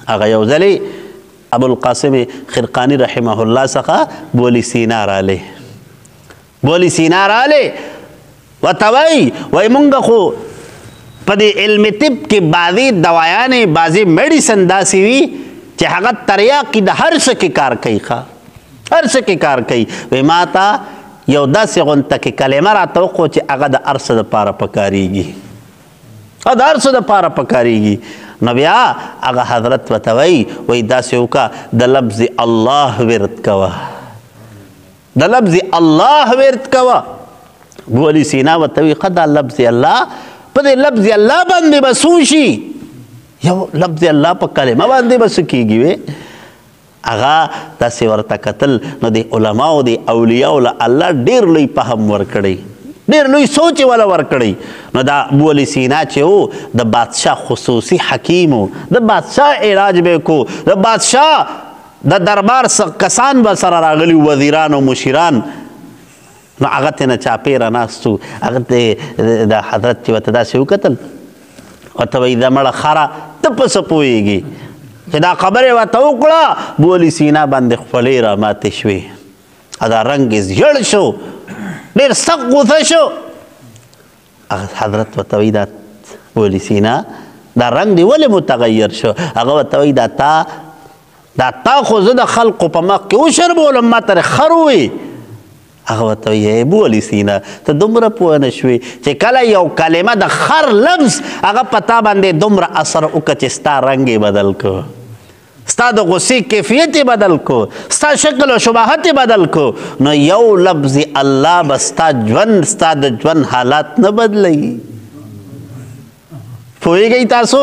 هغه یو ځلې ابوالقاسم خرقاني رحمه الله څخه بولی سینا رالی بولی سینا رالی ورته وایي مونږ خو په دې علم طب کې بعضې دوایانې بعضې میډیسن داسې وي چې هغه تریاق کې د هر څه کې کار کوي هر څه کې کار کوي وایي ما ته یو داسې غونته کې کلمه راته وکړو چې هغه د هر څه دپاره پکارېږي د هر څه دپاره پکارېږي نو بیا هغه حضرت ورته وایي داسې وکړه د لفظ الله ورد کوه د لفظ الله ورد کوه بولی سینا ورته وایي ښه دا لفظ الله په دې لفظ الله باندې به څه وشي یو لفظ الله په کلمه باندې به څه کېږي وی هغه داسې ورته کتل نو د علماو د اولیاو له الله ډېر لوی فهم ورکړی ډېر لوی سوچ یې والا ورکړی نو دا ابوعلي سینا چې و د بادشاه خصوصي حکیم و د بادشاه علاج به کو د بادشاه د دربار کسان به سره راغلي وزیران او مشیران نو هغه ترې نه چاپېره ناست و هغه د حضرت چې ورته داسې وکتل ورته وایي دا مړه خره ته په څه پوهېږي چې دا خبرې ورته وکړه ابوعلي سینا باندې خولې را ماتې شوې دا رنګ یې ژړ شو ډېر سخت غوسه شو حضرت ورته وایي دا ابوعلي سینا دا رنګ دې ولې متغیر شو هغه ورته وایي دا تا خو زه د خلقو په مخ کې وشرمولم ما ته خر ووایي هغه ورته وایي ابوعلي سینا ته دومره پوه نه شوې چې کله یو کلمه د خر لفظ هغه په تا باندې دومره اثر وکړه چې ستا رنګ یې بدل کړو ستا د غصې کیفیت یې بدل کو ستا شکل و شباهت یې بدل کو نو یو لفظ الله به ستا د ژوند حالات نه بدلوي پوهېږئ تاسو